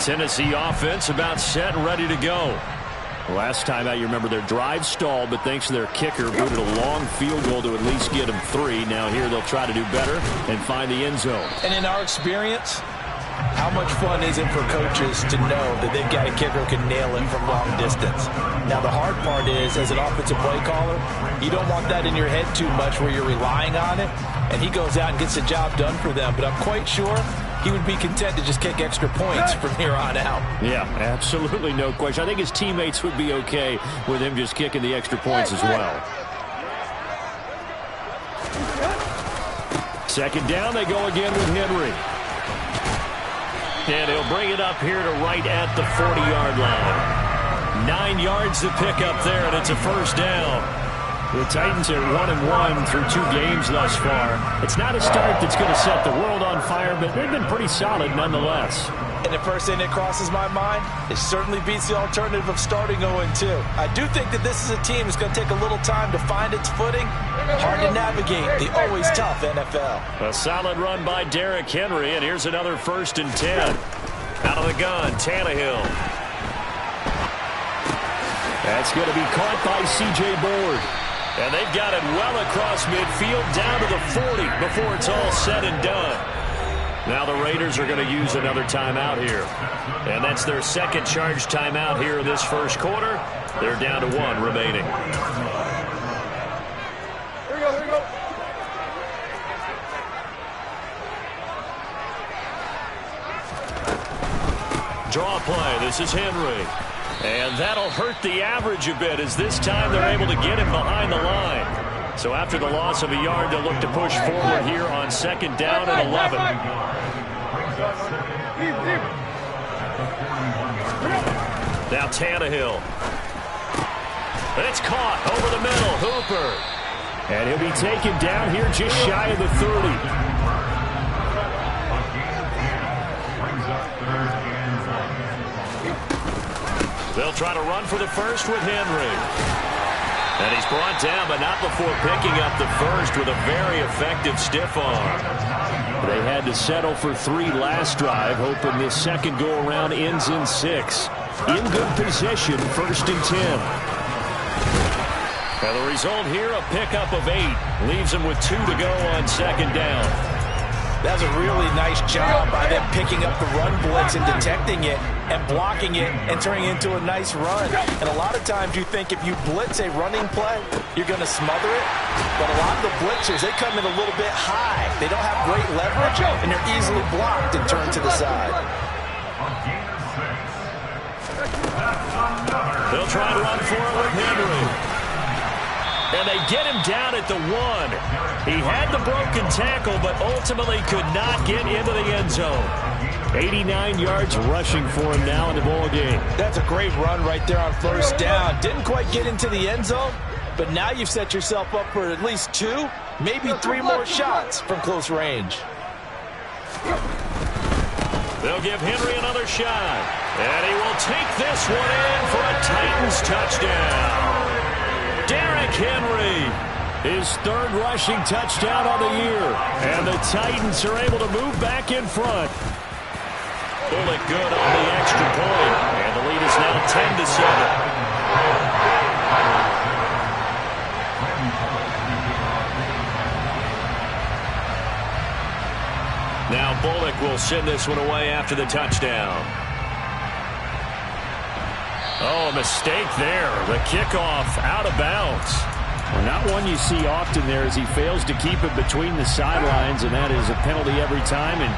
Tennessee offense about set and ready to go. Last time out, you remember their drive stalled, but thanks to their kicker, booted a long field goal to at least get them 3. Now here they'll try to do better and find the end zone. And in our experience, how much fun is it for coaches to know that they've got a kicker who can nail it from long distance? Now, the hard part is, as an offensive play caller, you don't want that in your head too much where you're relying on it, and he goes out and gets the job done for them. But I'm quite sure he would be content to just kick extra points from here on out. Yeah, absolutely no question. I think his teammates would be okay with him just kicking the extra points as well. Second down, they go again with Henry. And he'll bring it up here to right at the 40-yard line. 9 yards to pick up there, and it's a first down. The Titans are 1-1 through 2 games thus far. It's not a start that's going to set the world on fire, but they've been pretty solid nonetheless. And the first thing that crosses my mind, it certainly beats the alternative of starting 0-2. I do think that this is a team that's going to take a little time to find its footing. Hard to navigate the always tough NFL. A solid run by Derrick Henry, and here's another 1st and 10. Out of the gun, Tannehill. That's going to be caught by C.J. Board. And they've got it well across midfield down to the 40 before it's all said and done. Now the Raiders are going to use another timeout here. And that's their second charge timeout here in this first quarter. They're down to 1 remaining. Here we go, here we go. Draw play. This is Henry. And that'll hurt the average a bit as this time they're able to get him behind the line. So after the loss of a yard, they'll look to push forward here on 2nd down and 11. Now Tannehill. It's caught over the middle. Hooper. And he'll be taken down here just shy of the 30. They'll try to run for the first with Henry. And he's brought down, but not before picking up the first with a very effective stiff arm. They had to settle for 3 last drive, hoping this second go-around ends in 6. In good position, 1st and 10. And the result here, a pickup of 8. Leaves them with 2 to go on 2nd down. That's a really nice job by them picking up the run blitz and detecting it and blocking it and turning it into a nice run. And a lot of times you think if you blitz a running play, you're going to smother it. But a lot of the blitzers, they come in a little bit high. They don't have great leverage, and they're easily blocked and turned to the side. They'll try to run for it with Henry. And they get him down at the 1. He had the broken tackle, but ultimately could not get into the end zone. 89 yards rushing for him now in the ball game. That's a great run right there on 1st down. Didn't quite get into the end zone, but now you've set yourself up for at least 2, maybe 3 more shots from close range. They'll give Henry another shot. And he will take this one in for a Titans touchdown. Derrick Henry, his 3rd rushing touchdown on the year. And the Titans are able to move back in front. Bullock good on the extra point. And the lead is now 10-7. Now Bullock will send this one away after the touchdown. Oh, a mistake there. The kickoff out of bounds. Well, not one you see often there as he fails to keep it between the sidelines, and that is a penalty every time and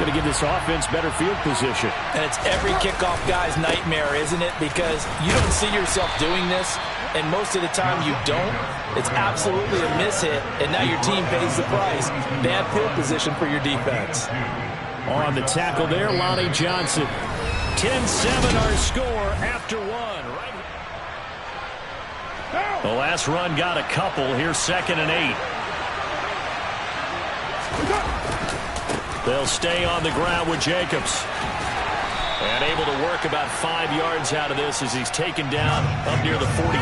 going to give this offense better field position. And it's every kickoff guy's nightmare, isn't it? Because you don't see yourself doing this, and most of the time you don't. It's absolutely a miss-hit, and now your team pays the price. Bad field position for your defense. On the tackle there, Lonnie Johnson. 10-7 our score after 1. Right. The last run got a couple. Here's 2nd and 8. They'll stay on the ground with Jacobs. And able to work about 5 yards out of this as he's taken down up near the 47.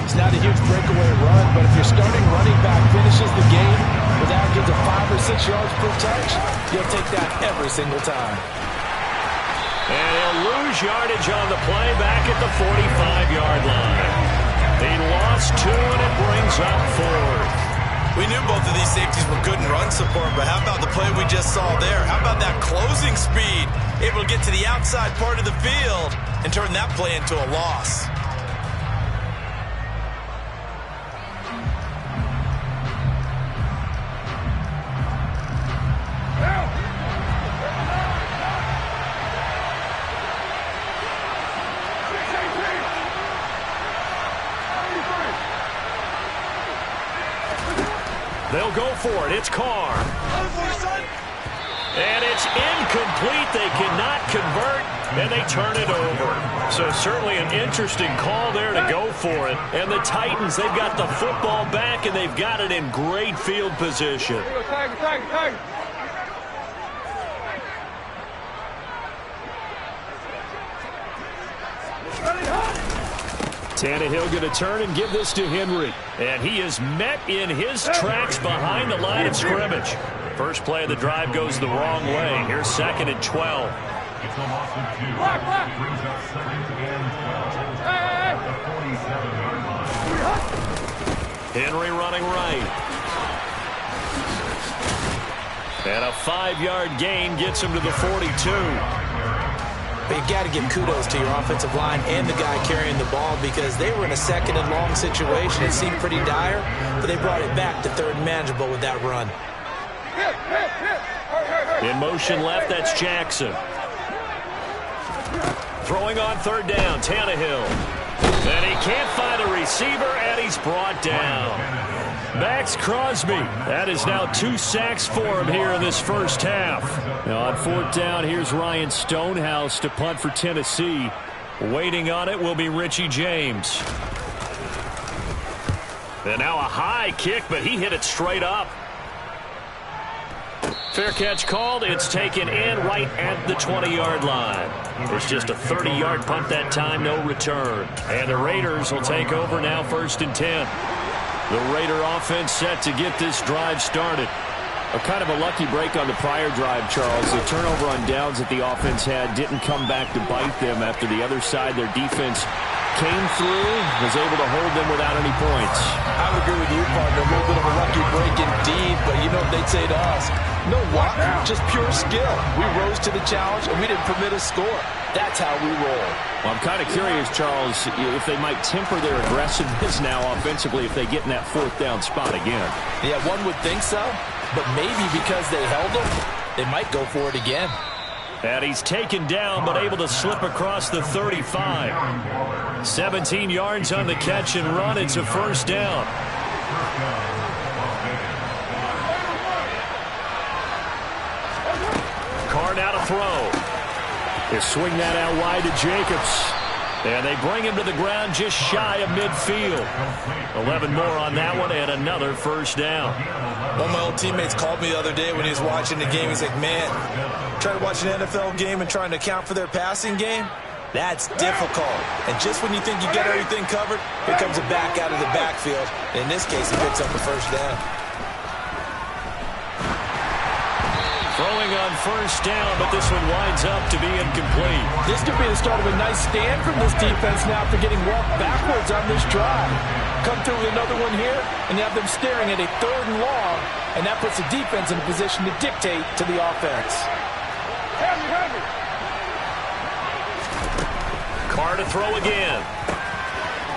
It's not a huge breakaway run, but if your starting running back finishes the game with averages of 5 or 6 yards per touch, you'll take that every single time. And he'll lose yardage on the play back at the 45-yard line. He lost 2, and it brings up 4th. We knew both of these safeties were good in run support, but how about the play we just saw there? How about that closing speed? Able to get to the outside part of the field and turn that play into a loss. They'll go for it. It's Carr. And it's incomplete. They cannot convert, and they turn it over. So certainly an interesting call there to go for it. And the Titans, they've got the football back, and they've got it in great field position. Tannehill going to turn and give this to Henry. And he is met in his tracks behind the line of scrimmage. First play of the drive goes the wrong way. Here's 2nd and 12. Henry running right. And a 5-yard gain gets him to the 42. But you got to give kudos to your offensive line and the guy carrying the ball because they were in a 2nd and long situation. It seemed pretty dire, but they brought it back to 3rd and manageable with that run. In motion left, that's Jackson. Throwing on 3rd down, Tannehill. And he can't find a receiver, and he's brought down. Max Crosby. That is now 2 sacks for him here in this first half. Now on 4th down, here's Ryan Stonehouse to punt for Tennessee. Waiting on it will be Richie James. And now a high kick, but he hit it straight up. Fair catch called. It's taken in right at the 20-yard line. It's just a 30-yard punt that time, no return. And the Raiders will take over now 1st and 10. The Raider offense set to get this drive started. A kind of a lucky break on the prior drive, Charles. The turnover on downs that the offense had didn't come back to bite them after the other side. Their defense came through, was able to hold them without any points. I would agree with you, partner. A little bit of a lucky break indeed, but you know what they'd say to us? No luck, just pure skill. We rose to the challenge, and we didn't permit a score. That's how we roll. Well, I'm kind of curious, Charles, if they might temper their aggressiveness now offensively if they get in that 4th down spot again. Yeah, one would think so, but maybe because they held them, they might go for it again. And he's taken down, but able to slip across the 35. 17 yards on the catch and run. It's a 1st down. Carr now to throw. They swing that out wide to Jacobs. And they bring him to the ground just shy of midfield. 11 more on that one and another 1st down. One of my old teammates called me the other day when he was watching the game. He's like, man, trying to watch an NFL game and trying to account for their passing game? That's difficult. And just when you think you get everything covered, here comes a back out of the backfield. In this case, he picks up the 1st down. Throwing on 1st down, but this one winds up to be incomplete. This could be the start of a nice stand from this defense now after getting walked backwards on this drive. Come through with another one here, and you have them staring at a 3rd and long, and that puts the defense in a position to dictate to the offense. Carr to throw again.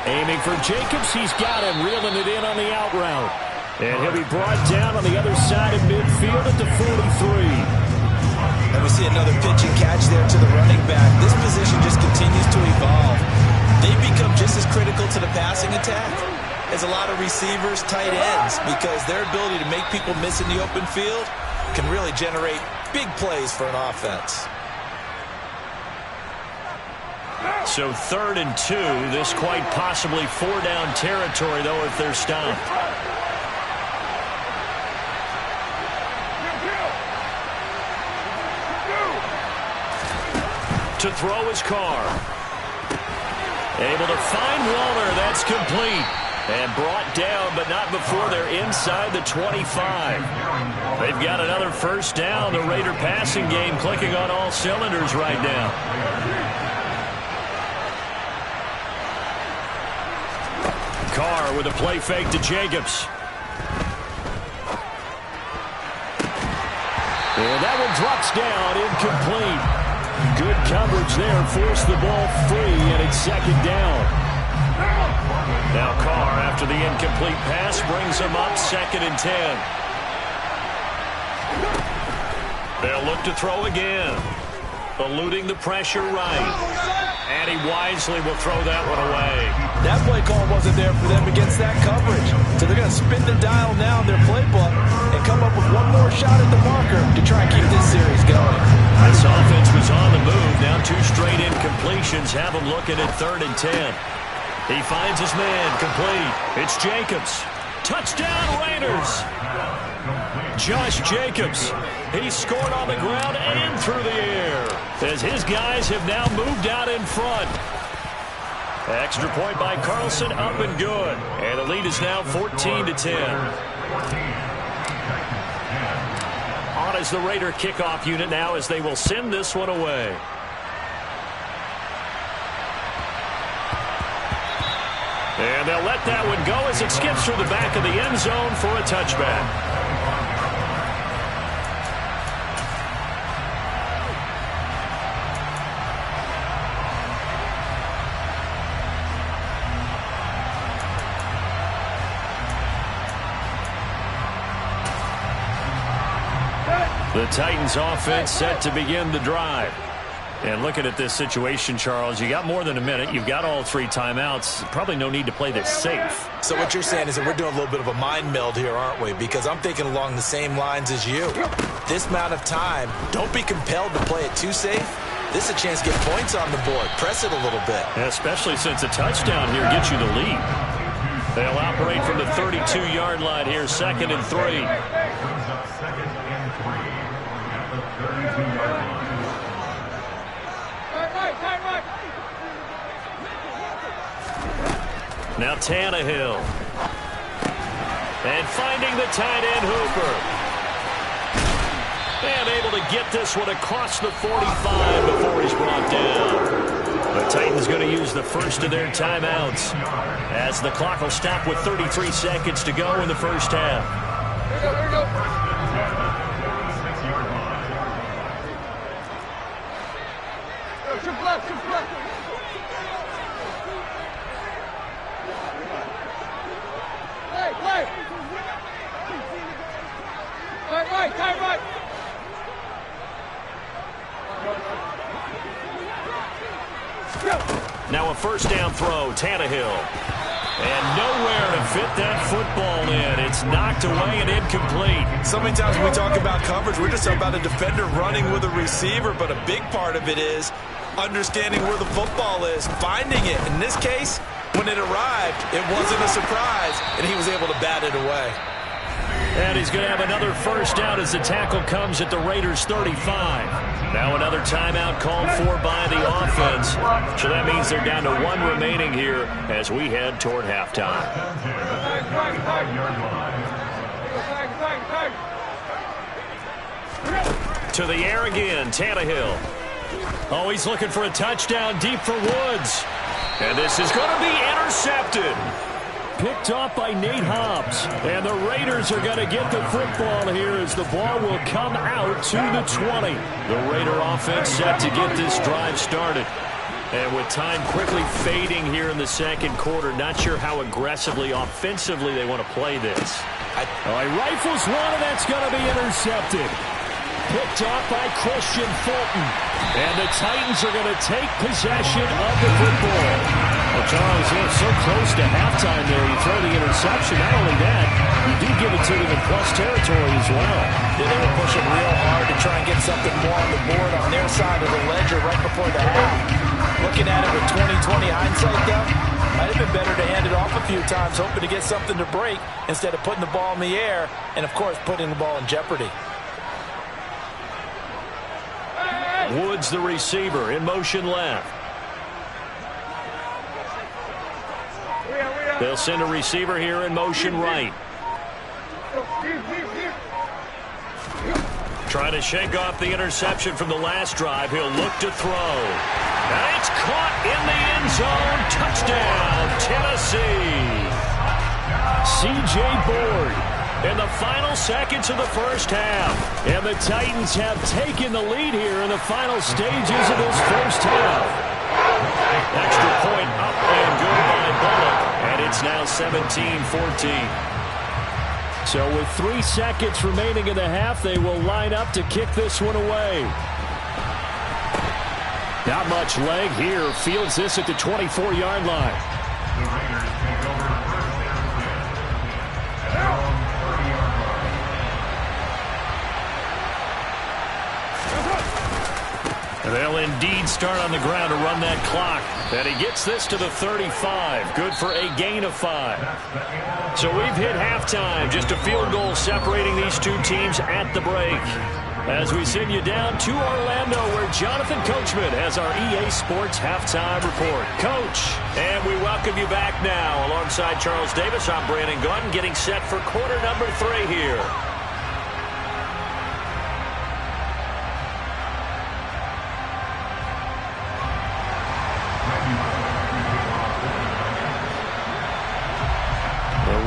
Aiming for Jacobs. He's got him, reeling it in on the out route. And he'll be brought down on the other side of midfield at the 43. And we see another pitch and catch there to the running back. This position just continues to evolve. They become just as critical to the passing attack as a lot of receivers, tight ends, because their ability to make people miss in the open field can really generate big plays for an offense. So 3rd and 2. This quite possibly 4-down territory, though, if they're stopped. To throw his Carr. Able to find Waller. That's complete. And brought down, but not before they're inside the 25. They They've got another first down. The Raider passing game clicking on all cylinders right now. Carr with a play fake to Jacobs. And that one drops down, incomplete. Good coverage there, forced the ball free, and it's second down. Now Carr, after the incomplete pass, brings him up 2nd and 10. They'll look to throw again. Eluding the pressure right. And he wisely will throw that one away. That play call wasn't there for them against that coverage. So they're going to spin the dial now in their playbook and come up with one more shot at the marker to try and keep this series going. This offense was on the move. Now 2 straight incompletions have him looking at 3rd and 10. He finds his man complete. It's Jacobs. Touchdown Raiders. Josh Jacobs. He scored on the ground and through the air as his guys have now moved out in front. Extra point by Carlson, up and good. And the lead is now 14-10. On is the Raider kickoff unit now as they will send this one away. And they'll let that one go as it skips through the back of the end zone for a touchback. The Titans offense set to begin the drive. And looking at this situation, Charles, you got more than a minute. You've got all 3 timeouts. Probably no need to play this safe. So what you're saying is that we're doing a little bit of a mind meld here, aren't we? Because I'm thinking along the same lines as you. This amount of time, don't be compelled to play it too safe. This is a chance to get points on the board. Press it a little bit. Especially since a touchdown here gets you the lead. They'll operate from the 32-yard line here, 2nd and 3. Now Tannehill. And finding the tight end Hooper. And able to get this one across the 45 before he's brought down. The Titans going to use the first of their timeouts as the clock will stop with 33 seconds to go in the first half. Here we go. Shift left, shift left. Play. Tight right. Now a first down throw, Tannehill. And nowhere to fit that football in. It's knocked away and incomplete. So many times when we talk about coverage, we're just about a defender running with a receiver, but a big part of it is understanding where the football is, finding it. In this case, when it arrived, it wasn't a surprise, and he was able to bat it away. And he's going to have another first down as the tackle comes at the Raiders' 35. Now another timeout called for by the offense. So that means they're down to 1 remaining here as we head toward halftime. To the air again, Tannehill. Oh, he's looking for a touchdown deep for Woods. And this is going to be intercepted. Picked off by Nate Hobbs. And the Raiders are going to get the football here as the ball will come out to the 20. The Raider offense set to get this drive started. And with time quickly fading here in the second quarter, not sure how aggressively, offensively they want to play this. He rifles one, and that's going to be intercepted. Picked off by Christian Fulton. And the Titans are going to take possession of the football. Well, Charles, you're so close to halftime there. You throw the interception. Not only that, you do give it to them in plus territory as well. Yeah, they were pushing real hard to try and get something more on the board on their side of the ledger right before the half. Looking at it with 20/20 hindsight, though, might have been better to hand it off a few times, hoping to get something to break instead of putting the ball in the air and, of course, putting the ball in jeopardy. Woods, the receiver, in motion left. They'll send a receiver here in motion right. Trying to shake off the interception from the last drive. He'll look to throw. And it's caught in the end zone. Touchdown, Tennessee. C.J. Board in the final seconds of the first half. And the Titans have taken the lead here in the final stages of this first half. Extra point up and good by Bullock. And it's now 17-14. So with 3 seconds remaining in the half, they will line up to kick this one away. Not much leg here. Fields this at the 24-yard line. They'll indeed start on the ground to run that clock. And he gets this to the 35. Good for a gain of 5. So we've hit halftime. Just a field goal separating these two teams at the break. As we send you down to Orlando, where Jonathan Coachman has our EA Sports Halftime Report. Coach, and we welcome you back now. Alongside Charles Davis, I'm Brandon Gunn, getting set for quarter number 3 here.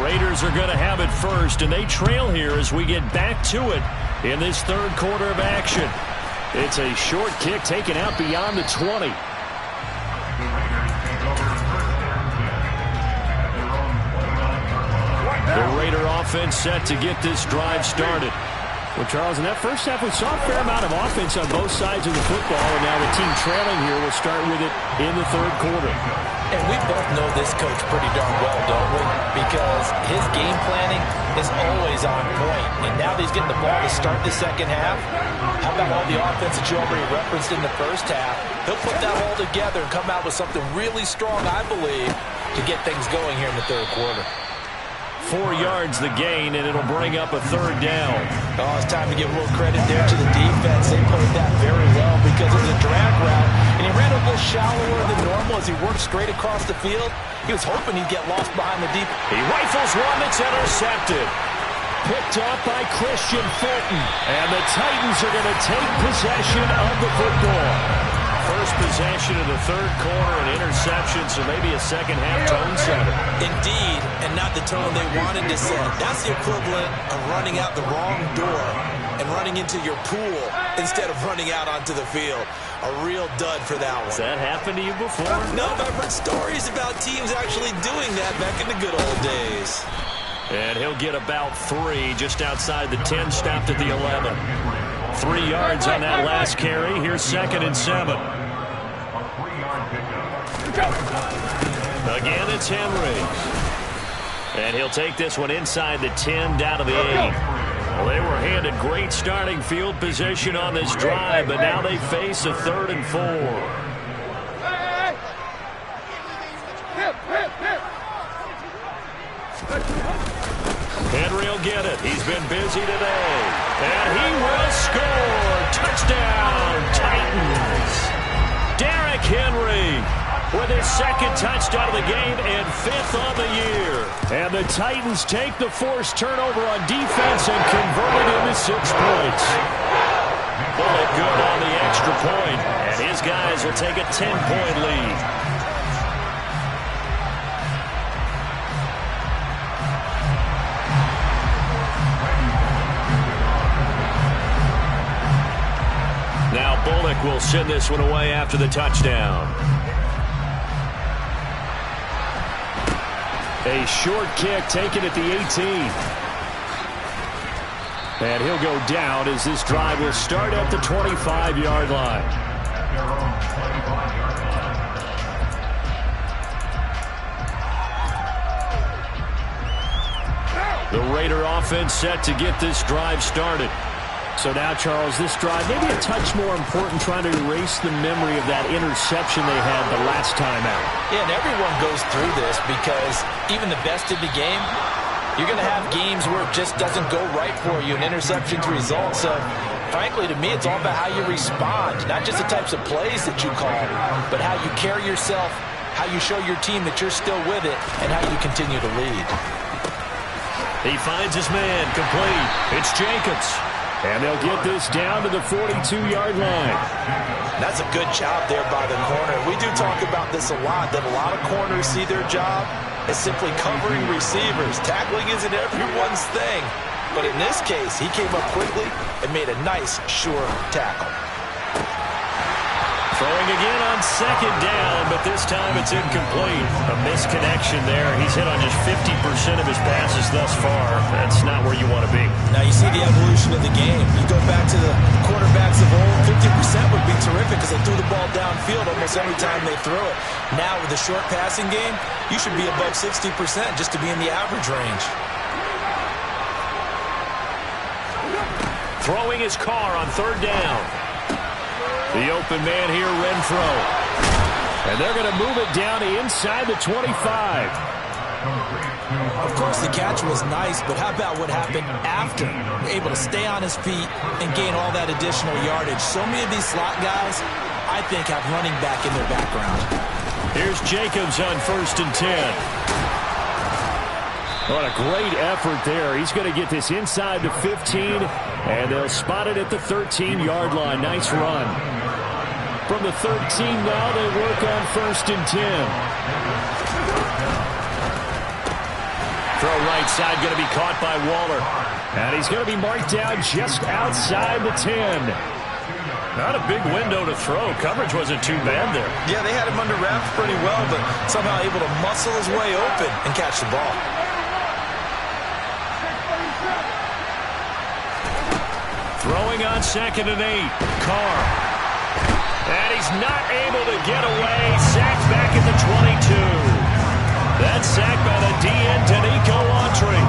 Raiders are going to have it first, and they trail here as we get back to it in this third quarter of action. It's a short kick taken out beyond the 20. The Raider offense set to get this drive started. Well, Charles, in that first half, we saw a fair amount of offense on both sides of the football, and now the team trailing here will start with it in the third quarter. And we both know this coach pretty darn well, don't we? Because his game planning is always on point. And now that he's getting the ball to start the second half, how about all the offense that you already referenced in the first half? He'll put that all together and come out with something really strong, I believe, to get things going here in the third quarter. 4 yards the gain, and it'll bring up a third down. Oh, it's time to give a little credit there to the defense. They played that very well because it was a drag route, and he ran a little shallower than normal as he worked straight across the field. He was hoping he'd get lost behind the deep. He rifles one that's intercepted. Picked up by Christian Fulton, and the Titans are going to take possession of the football. First possession of the third quarter, an interception, so maybe a second-half tone setter. Indeed, and not the tone they wanted to set. That's the equivalent of running out the wrong door and running into your pool instead of running out onto the field. A real dud for that one. Has that happened to you before? No, but I've heard stories about teams actually doing that back in the good old days. And he'll get about 3 just outside the 10, stopped at the 11. 3 yards on that last carry. Here's 2nd and 7. Again, it's Henry. And he'll take this one inside the 10, down to the 8. Well, they were handed great starting field position on this drive, but now they face a 3rd and 4. Henry will get it. He's been busy today. And he will score. Touchdown, Titans. Derrick Henry with his 2nd touchdown of the game and 5th on the year. And the Titans take the forced turnover on defense and convert it into 6 points. Bullock good on the extra point, and his guys will take a 10-point lead. Now Bullock will send this one away after the touchdown. A short kick taken at the 18. And he'll go down as this drive will start at the 25-yard line. The Raider offense set to get this drive started. So now, Charles, this drive maybe a touch more important, trying to erase the memory of that interception they had the last time out. Yeah, and everyone goes through this because even the best in the game, you're going to have games where it just doesn't go right for you, and interceptions result. So, frankly, to me, it's all about how you respond, not just the types of plays that you call, but how you carry yourself, how you show your team that you're still with it, and how you continue to lead. He finds his man complete. It's Jacobs. And they'll get this down to the 42-yard line. That's a good job there by the corner. We do talk about this a lot, that a lot of corners see their job as simply covering receivers. Tackling isn't everyone's thing. But in this case, he came up quickly and made a nice, sure tackle. Throwing again on second down, but this time it's incomplete. A misconnection there. He's hit on just 50% of his passes thus far. That's not where you want to be. Now you see the evolution of the game. You go back to the quarterbacks of old, 50% would be terrific because they threw the ball downfield almost every time they threw it. Now with the short passing game, you should be above 60% just to be in the average range. Throwing his car on third down. The open man here, Renfro. And they're going to move it down to inside the 25. Of course, the catch was nice, but how about what happened after? Able to stay on his feet and gain all that additional yardage. So many of these slot guys, I think, have running back in their background. Here's Jacobs on 1st and 10. What a great effort there. He's going to get this inside the 15, and they'll spot it at the 13-yard line. Nice run. From the 13 now, they work on 1st and 10. Throw right side, going to be caught by Waller. And he's going to be marked down just outside the 10. Not a big window to throw. Coverage wasn't too bad there. Yeah, they had him under wraps pretty well, but somehow able to muscle his way open and catch the ball. Throwing on 2nd and 8. Carr. And he's not able to get away. Sacked back at the 22. That's sacked by the DN, Danico Autry.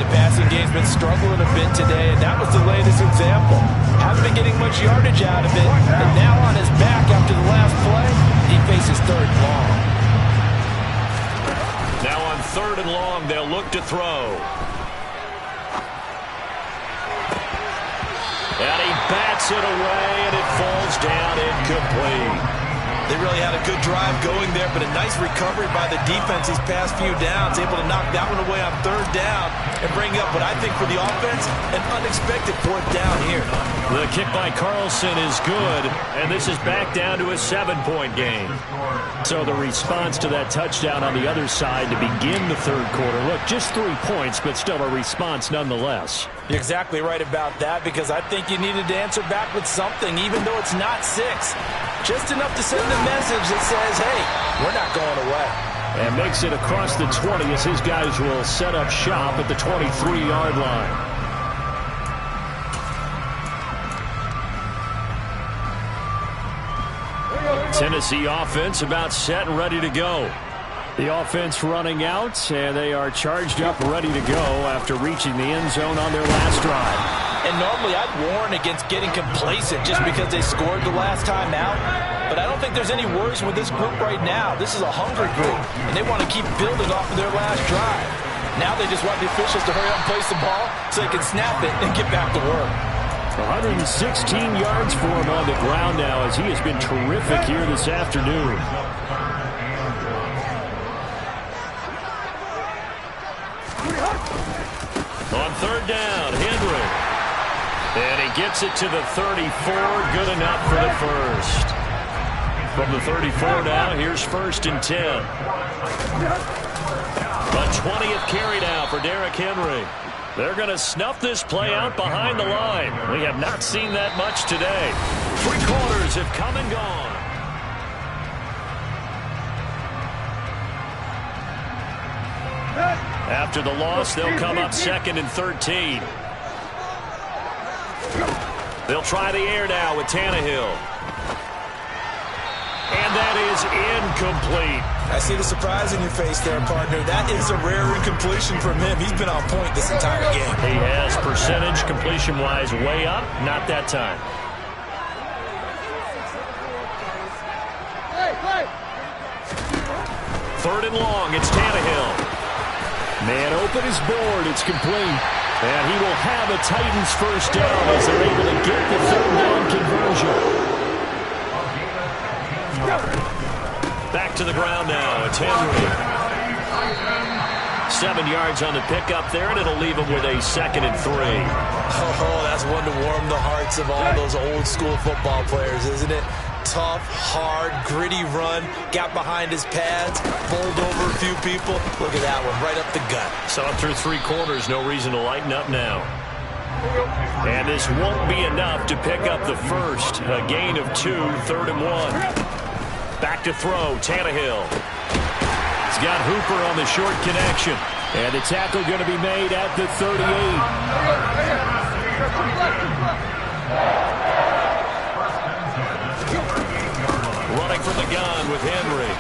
The passing game's been struggling a bit today, and that was the latest example. Hasn't been getting much yardage out of it, and now on his back after the last play, he faces 3rd and long. Now on 3rd and long, they'll look to throw. And he bats it away, and it falls down incomplete. They really had a good drive going there, but a nice recovery by the defense these past few downs, able to knock that one away on 3rd down and bring up what I think for the offense, an unexpected 4th down here. The kick by Carlson is good, and this is back down to a 7-point game. So the response to that touchdown on the other side to begin the 3rd quarter. Look, just 3 points, but still a response nonetheless. You're exactly right about that, because I think you needed to answer back with something, even though it's not 6. Just enough to send a message that says, hey, we're not going away. And makes it across the 20 as his guys will set up shop at the 23-yard line. Tennessee offense about set and ready to go. The offense running out, and they are charged up ready to go after reaching the end zone on their last drive. And normally I'd warn against getting complacent just because they scored the last time out. But I don't think there's any worries with this group right now. This is a hungry group, and they want to keep building off of their last drive. Now they just want the officials to hurry up and place the ball so they can snap it and get back to work. 116 yards for him on the ground now as he has been terrific here this afternoon. On 3rd down, Henry. And he gets it to the 34. Good enough for the first. From the 34 now, here's 1st and 10. A 20th carry now for Derrick Henry. They're going to snuff this play out behind the line. We have not seen that much today. 3 quarters have come and gone. After the loss, they'll come up 2nd and 13. They'll try the air now with Tannehill. And that is incomplete. I see the surprise in your face there, partner. That is a rare incompletion from him. He's been on point this entire game. He has percentage completion-wise way up. Not that time. Third and long. It's Tannehill. Man open is board. It's complete. And he will have a Titans first down as they're able to get the 3rd down conversion. Back to the ground now. It's Henry. 7 yards on the pickup there, and it'll leave him with a 2nd and 3. Oh, that's one to warm the hearts of all those old-school football players, isn't it? Tough, hard, gritty run, got behind his pads, bowled over a few people. Look at that one, right up the gut. Saw it through 3 quarters, no reason to lighten up now. And this won't be enough to pick up the first. A gain of 2, 3rd and 1. Back to throw, Tannehill. He's got Hooper on the short connection. And the tackle going to be made at the 38. Running from the gun with Henry.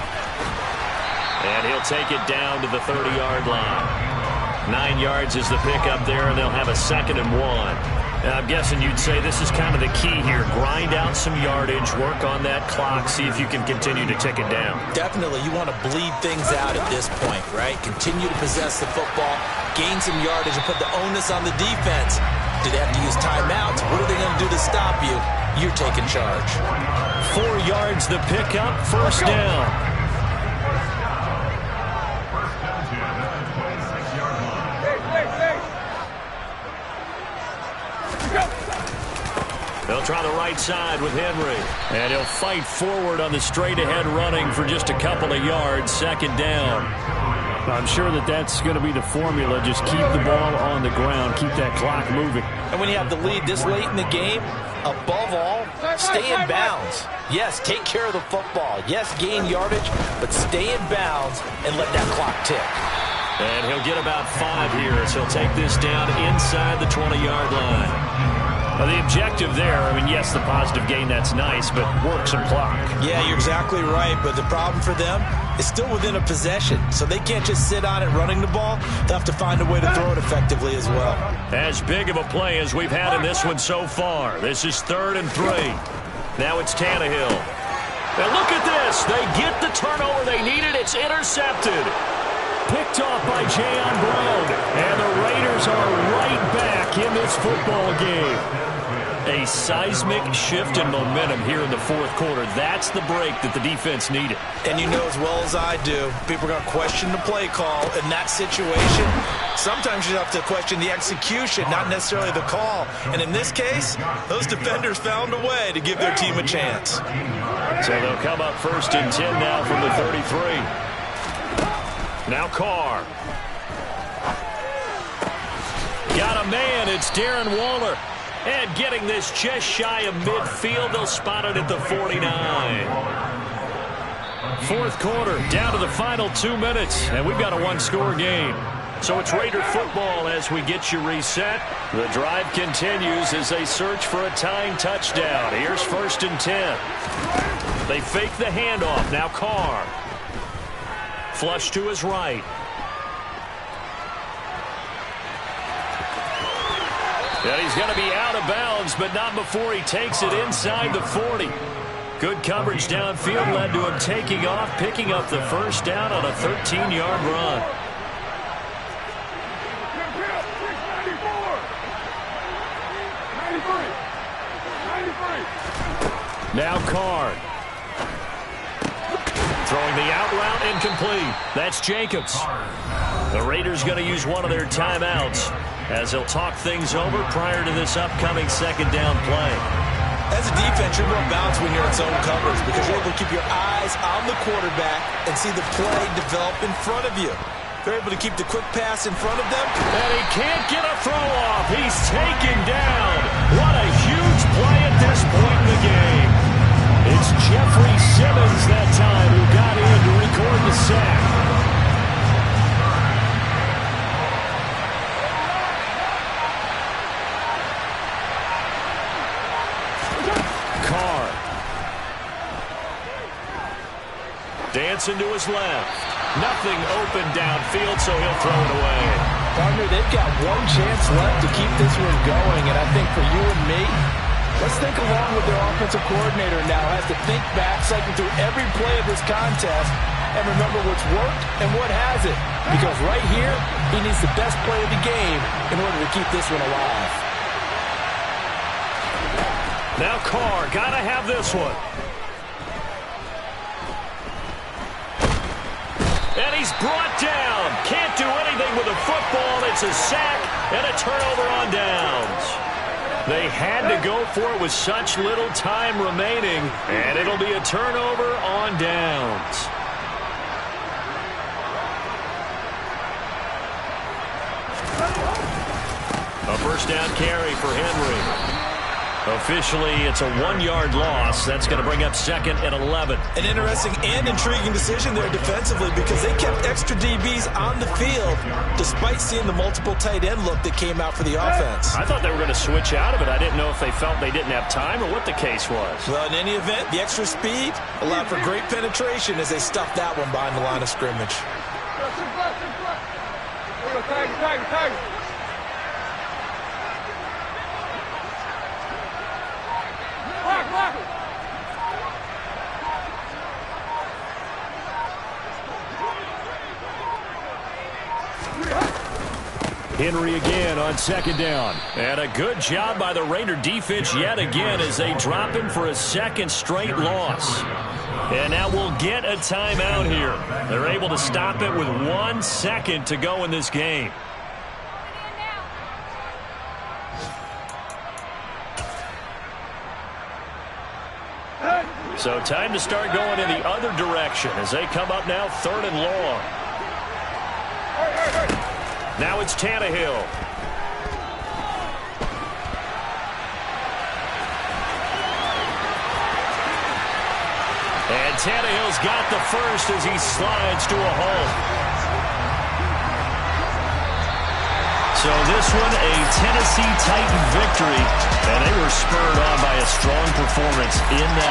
And he'll take it down to the 30-yard line. 9 yards is the pickup there, and they'll have a 2nd and 1. Now, I'm guessing you'd say this is kind of the key here. Grind out some yardage, work on that clock, see if you can continue to tick it down. Definitely. You want to bleed things out at this point, right? Continue to possess the football, gain some yardage, and put the onus on the defense. Do they have to use timeouts? What are they going to do to stop you? You're taking charge. 4 yards the pickup, 1st down. They'll try the right side with Henry. And he'll fight forward on the straight-ahead running for just a couple of yards. 2nd down. I'm sure that's going to be the formula. Just keep the ball on the ground. Keep that clock moving. And when you have the lead this late in the game, above all, stay in bounds. Yes, take care of the football. Yes, gain yardage, but stay in bounds and let that clock tick. And he'll get about 5 here as he'll take this down inside the 20-yard line. Well, the objective there, I mean, yes, the positive gain, that's nice, but work some clock. Yeah, you're exactly right, but the problem for them is still within a possession, so they can't just sit on it running the ball. They'll have to find a way to throw it effectively as well. As big of a play as we've had in this one so far. This is 3rd and 3. Now it's Tannehill. And look at this. They get the turnover they needed. It's intercepted. Picked off by Jayon Brown. And the Raiders are right back in this football game. A seismic shift in momentum here in the 4th quarter. That's the break that the defense needed. And you know as well as I do, people are going to question the play call in that situation. Sometimes you have to question the execution, not necessarily the call. And in this case, those defenders found a way to give their team a chance. So they'll come up 1st and 10 now from the 33. Now Carr. Got a man. It's Darren Waller. And getting this just shy of midfield, they'll spot it at the 49. 4th quarter, down to the final 2 minutes, and we've got a 1-score game. So it's Raider football as we get you reset. The drive continues as they search for a tying touchdown. Here's 1st and 10. They fake the handoff. Now Carr. Flush to his right. And he's going to be out of bounds, but not before he takes it inside the 40. Good coverage downfield led to him taking off, picking up the 1st down on a 13-yard run. Now Carr. Throwing the out route incomplete. That's Jacobs. The Raiders going to use one of their timeouts as they'll talk things over prior to this upcoming 2nd down play. As a defense, you're more balanced when you're in zone coverage because you're able to keep your eyes on the quarterback and see the play develop in front of you. They're able to keep the quick pass in front of them. And he can't get a throw off. He's taken down. What a huge play at this point in the game. It's Jeffrey Simmons that time who got in to record the sack. Dancing to his left. Nothing open downfield, so he'll throw it away. Partner, they've got one chance left to keep this one going, and I think for you and me, let's think along with their offensive coordinator now as to think back, cycle through every play of this contest, and remember what's worked and what hasn't. Because right here, he needs the best play of the game in order to keep this one alive. Now Carr, gotta have this one. And he's brought down. Can't do anything It's a sack and a turnover on downs. They had to go for it with such little time remaining, and it'll be a turnover on downs. A first down carry for Henry. Officially, it's a 1-yard loss. That's going to bring up 2nd and 11. An interesting and intriguing decision there defensively because they kept extra DBs on the field despite seeing the multiple tight end look that came out for the offense. I thought they were going to switch out of it. I didn't know if they felt they didn't have time or what the case was. Well, in any event, the extra speed allowed for great penetration as they stuffed that one behind the line of scrimmage. Tiger. Henry again on 2nd down. And a good job by the Raider defense yet again as they drop him for a 2nd straight loss. And now we'll get a timeout here. They're able to stop it with 1 second to go in this game. So time to start going in the other direction as they come up now 3rd and long. Now it's Tannehill. And Tannehill's got the first as he slides to a hole. So this one, a Tennessee Titan victory, and they were spurred on by a strong performance in that.